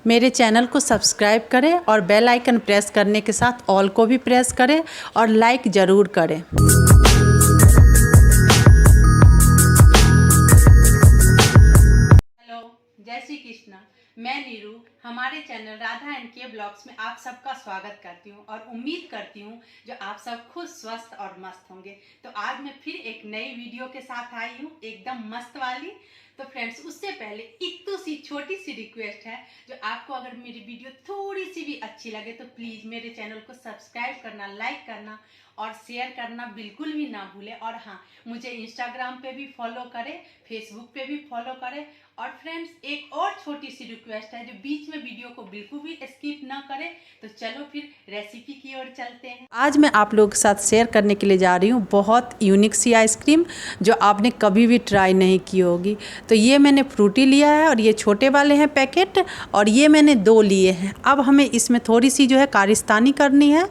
मेरे चैनल को सब्सक्राइब करें और बेल आइकन प्रेस करने के साथ ऑल को भी प्रेस करें और लाइक ज़रूर करें। हेलो, जय श्री कृष्ण। मैं नीरू हमारे चैनल राधा के ब्लॉग्स में आप सबका स्वागत करती हूं और उम्मीद करती हूं जो आप सब खुश स्वस्थ और मस्त होंगे। तो आज मैं फिर एक नई वीडियो के साथ आई हूं, एकदम मस्त वाली। तो फ्रेंड्स, उससे पहले एक तो छोटी सी रिक्वेस्ट है, जो आपको अगर मेरी वीडियो थोड़ी सी भी अच्छी लगे तो प्लीज़ मेरे चैनल को सब्सक्राइब करना, लाइक करना और शेयर करना बिल्कुल भी ना भूलें। और हाँ, मुझे इंस्टाग्राम पे भी फॉलो करें, फेसबुक पे भी फॉलो करें। और फ्रेंड्स, एक और छोटी सी रिक्वेस्ट है, जो बीच में वीडियो को बिल्कुल भी स्किप ना करें। तो चलो फिर रेसिपी की ओर चलते हैं। आज मैं आप लोगों के साथ शेयर करने के लिए जा रही हूँ बहुत यूनिक सी आइसक्रीम, जो आपने कभी भी ट्राई नहीं की होगी। तो ये मैंने फ्रूटी लिया है और ये छोटे वाले हैं पैकेट, और ये मैंने 2 लिए हैं। अब हमें इसमें थोड़ी सी जो है कारिस्तानी करनी है।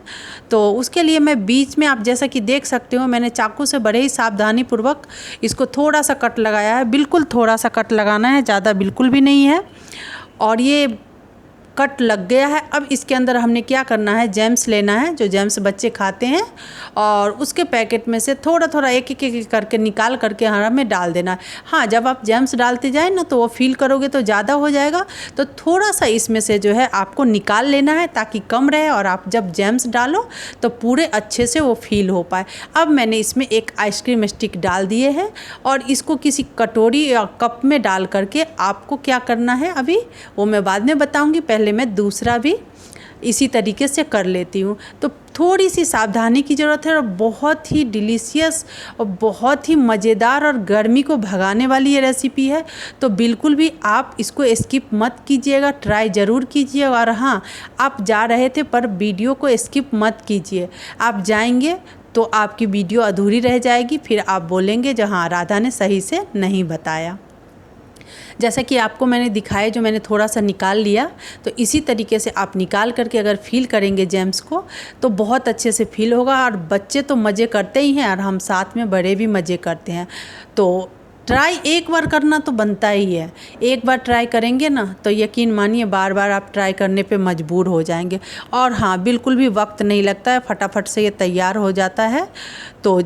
तो उसके लिए मैं बीच में, आप जैसा कि देख सकते हो, मैंने चाकू से बड़े ही सावधानी पूर्वक इसको थोड़ा सा कट लगाया है। बिल्कुल थोड़ा सा कट लगाना है, ज़्यादा बिल्कुल भी नहीं है। और ये कट लग गया है। अब इसके अंदर हमने क्या करना है, जैम्स लेना है, जो जैम्स बच्चे खाते हैं, और उसके पैकेट में से थोड़ा थोड़ा एक एक करके निकाल करके हमें डाल देना है। हाँ, जब आप जैम्स डालते जाए ना, तो वो फील करोगे तो ज़्यादा हो जाएगा, तो थोड़ा सा इसमें से जो है आपको निकाल लेना है ताकि कम रहे, और आप जब जैम्स डालो तो पूरे अच्छे से वो फील हो पाए। अब मैंने इसमें एक आइसक्रीम स्टिक डाल दिए हैं, और इसको किसी कटोरी या कप में डाल करके आपको क्या करना है, अभी वो मैं बाद में बताऊँगी। पहले मैं दूसरा भी इसी तरीके से कर लेती हूँ। तो थोड़ी सी सावधानी की ज़रूरत है, और बहुत ही डिलीशियस और बहुत ही मज़ेदार और गर्मी को भगाने वाली ये रेसिपी है। तो बिल्कुल भी आप इसको स्किप मत कीजिएगा, ट्राई ज़रूर कीजिएगा। और हाँ, आप जा रहे थे पर वीडियो को स्किप मत कीजिए। आप जाएंगे तो आपकी वीडियो अधूरी रह जाएगी, फिर आप बोलेंगे जो हाँ, राधा ने सही से नहीं बताया। जैसा कि आपको मैंने दिखाया, जो मैंने थोड़ा सा निकाल लिया, तो इसी तरीके से आप निकाल करके अगर फील करेंगे जैम्स को, तो बहुत अच्छे से फील होगा। और बच्चे तो मज़े करते ही हैं, और हम साथ में बड़े भी मज़े करते हैं। तो ट्राई एक बार करना तो बनता ही है। एक बार ट्राई करेंगे ना, तो यकीन मानिए बार बार आप ट्राई करने पे मजबूर हो जाएंगे। और हाँ, बिल्कुल भी वक्त नहीं लगता है, फटाफट से ये तैयार हो जाता है। तो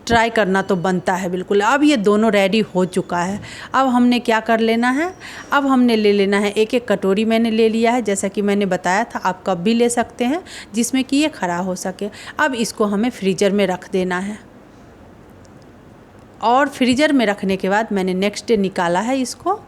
ट्राई करना तो बनता है बिल्कुल। अब ये दोनों रेडी हो चुका है। अब हमने क्या कर लेना है, अब हमने ले लेना है एक एक कटोरी मैंने ले लिया है, जैसा कि मैंने बताया था। आप कप भी ले सकते हैं जिसमें कि ये खड़ा हो सके। अब इसको हमें फ्रीज़र में रख देना है, और फ्रीज़र में रखने के बाद मैंने नेक्स्ट डे निकाला है इसको।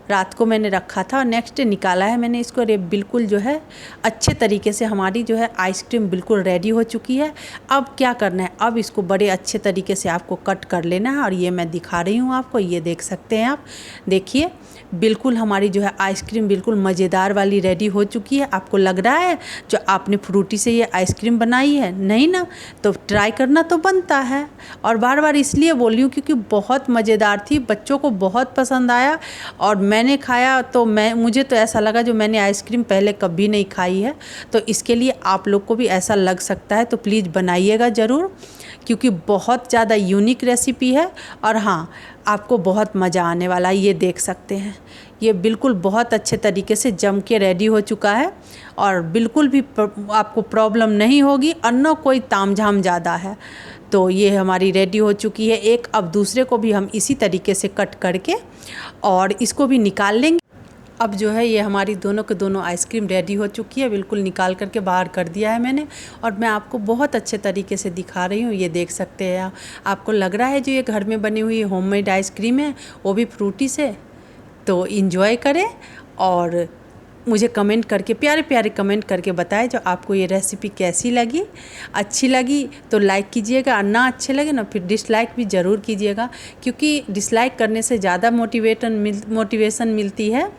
रात को मैंने रखा था और नेक्स्ट डे निकाला है मैंने इसको। बिल्कुल जो है अच्छे तरीके से हमारी जो है आइसक्रीम बिल्कुल रेडी हो चुकी है। अब क्या करना है, अब इसको बड़े अच्छे तरीके से आपको कट कर लेना है, और ये मैं दिखा रही हूँ आपको, ये देख सकते हैं आप। देखिए, बिल्कुल हमारी जो है आइसक्रीम बिल्कुल मज़ेदार वाली रेडी हो चुकी है। आपको लग रहा है जो आपने फ्रूटी से ये आइसक्रीम बनाई है? नहीं ना? तो ट्राई करना तो बनता है। और बार बार इसलिए बोल रही हूँ क्योंकि बहुत मज़ेदार थी, बच्चों को बहुत पसंद आया, और मैंने खाया तो मुझे तो ऐसा लगा जो मैंने आइसक्रीम पहले कभी नहीं खाई है। तो इसके लिए आप लोग को भी ऐसा लग सकता है, तो प्लीज़ बनाइएगा ज़रूर, क्योंकि बहुत ज़्यादा यूनिक रेसिपी है। और हाँ, आपको बहुत मज़ा आने वाला है। ये देख सकते हैं, ये बिल्कुल बहुत अच्छे तरीके से जम के रेडी हो चुका है, और बिल्कुल भी आपको प्रॉब्लम नहीं होगी, और न कोई तामझाम ज़्यादा है। तो ये हमारी रेडी हो चुकी है एक। अब दूसरे को भी हम इसी तरीके से कट करके और इसको भी निकाल लेंगे। अब जो है ये हमारी दोनों के दोनों आइसक्रीम रेडी हो चुकी है, बिल्कुल निकाल करके बाहर कर दिया है मैंने, और मैं आपको बहुत अच्छे तरीके से दिखा रही हूँ। ये देख सकते हैं आपको लग रहा है जो ये घर में बनी हुई होममेड आइसक्रीम है, वो भी फ्रूटी से। तो इन्जॉय करें, और मुझे कमेंट करके, प्यारे प्यारे कमेंट करके बताएं जो आपको ये रेसिपी कैसी लगी। अच्छी लगी तो लाइक कीजिएगा, और ना अच्छे लगे ना, फिर डिसलाइक भी ज़रूर कीजिएगा, क्योंकि डिसलाइक करने से ज़्यादा मोटिवेशन मिलती है।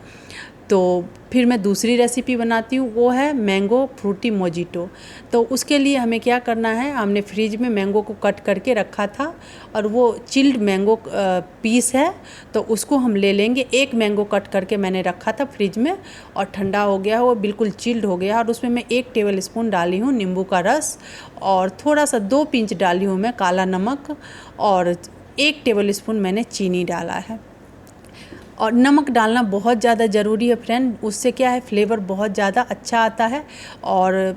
तो फिर मैं दूसरी रेसिपी बनाती हूँ, वो है मैंगो फ्रूटी मोजिटो। तो उसके लिए हमें क्या करना है, हमने फ्रिज में मैंगो को कट करके रखा था, और वो चिल्ड मैंगो पीस है, तो उसको हम ले लेंगे। एक मैंगो कट करके मैंने रखा था फ्रिज में, और ठंडा हो गया, वो बिल्कुल चिल्ड हो गया। और उसमें मैं 1 टेबल स्पून डाली हूँ नींबू का रस, और थोड़ा सा 2 पिंच डाली हूँ मैं काला नमक, और 1 टेबल स्पून मैंने चीनी डाला है। और नमक डालना बहुत ज़्यादा ज़रूरी है फ्रेंड, उससे क्या है फ्लेवर बहुत ज़्यादा अच्छा आता है। और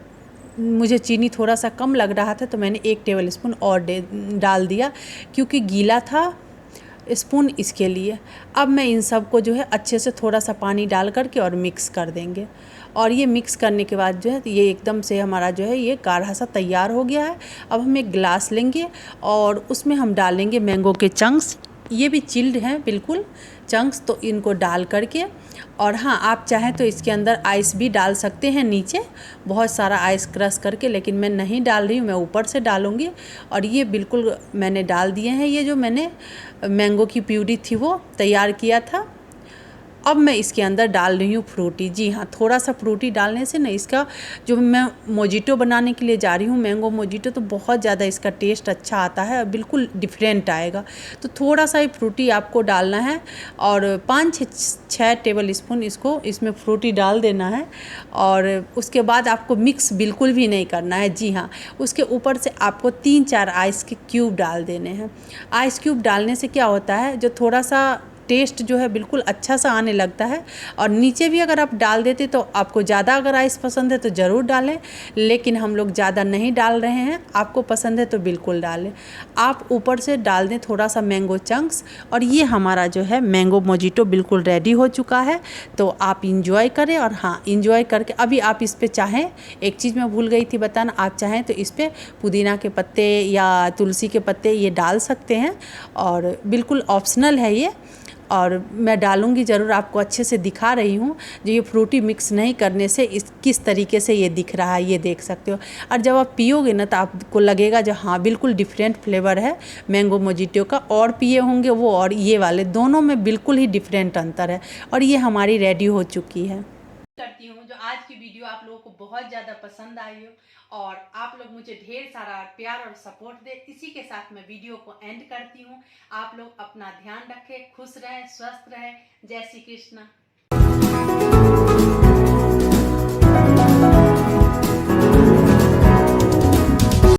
मुझे चीनी थोड़ा सा कम लग रहा था तो मैंने 1 टेबल स्पून और डाल दिया, क्योंकि गीला था स्पून, इसके लिए। अब मैं इन सब को जो है अच्छे से थोड़ा सा पानी डाल करके और मिक्स कर देंगे। और ये मिक्स करने के बाद जो है ये एकदम से हमारा जो है ये गाढ़ा सा तैयार हो गया है। अब हम एक गिलास लेंगे और उसमें हम डालेंगे मैंगो के चंक्स। ये भी चिल्ड हैं बिल्कुल चंक्स, तो इनको डाल करके, और हाँ आप चाहें तो इसके अंदर आइस भी डाल सकते हैं नीचे, बहुत सारा आइस क्रश करके, लेकिन मैं नहीं डाल रही हूँ, मैं ऊपर से डालूँगी। और ये बिल्कुल मैंने डाल दिए हैं, ये जो मैंने मैंगो की प्यूरी थी वो तैयार किया था। अब मैं इसके अंदर डाल रही हूँ फ्रूटी। जी हाँ, थोड़ा सा फ्रूटी डालने से ना इसका जो मैं मोजिटो बनाने के लिए जा रही हूँ, मैंगो मोजिटो, तो बहुत ज़्यादा इसका टेस्ट अच्छा आता है, बिल्कुल डिफरेंट आएगा। तो थोड़ा सा ही फ्रूटी आपको डालना है और 5-6 टेबल स्पून इसमें फ्रूटी डाल देना है। और उसके बाद आपको मिक्स बिल्कुल भी नहीं करना है। जी हाँ, उसके ऊपर से आपको 3-4 आइस के क्यूब डाल देने हैं। आइस क्यूब डालने से क्या होता है, जो थोड़ा सा टेस्ट जो है बिल्कुल अच्छा सा आने लगता है। और नीचे भी अगर आप डाल देते तो आपको ज़्यादा अगर आइस पसंद है तो ज़रूर डालें, लेकिन हम लोग ज़्यादा नहीं डाल रहे हैं, आपको पसंद है तो बिल्कुल डालें। आप ऊपर से डाल दें थोड़ा सा मैंगो चंक्स, और ये हमारा जो है मैंगो मोजिटो बिल्कुल रेडी हो चुका है। तो आप इंजॉय करें। और हाँ, इंजॉय करके अभी आप इस पर चाहें, एक चीज़ मैं भूल गई थी बताना, आप चाहें तो इस पर पुदीना के पत्ते या तुलसी के पत्ते ये डाल सकते हैं, और बिल्कुल ऑप्शनल है ये। और मैं डालूंगी ज़रूर, आपको अच्छे से दिखा रही हूँ। जो ये फ्रूटी मिक्स नहीं करने से किस तरीके से ये दिख रहा है, ये देख सकते हो। और जब आप पियोगे ना तो आपको लगेगा जो हाँ बिल्कुल डिफरेंट फ्लेवर है मैंगो मोजिटो का। और पिए होंगे वो और ये वाले, दोनों में बिल्कुल ही डिफरेंट अंतर है। और ये हमारी रेडी हो चुकी है। करती हूँ जो आज की वीडियो आप लोगों को बहुत ज़्यादा पसंद आई हो और आप लोग मुझे ढेर सारा प्यार और सपोर्ट दे। इसी के साथ मैं वीडियो को एंड करती हूँ। आप लोग अपना ध्यान रखें, खुश रहें, स्वस्थ रहें। जय श्री कृष्ण।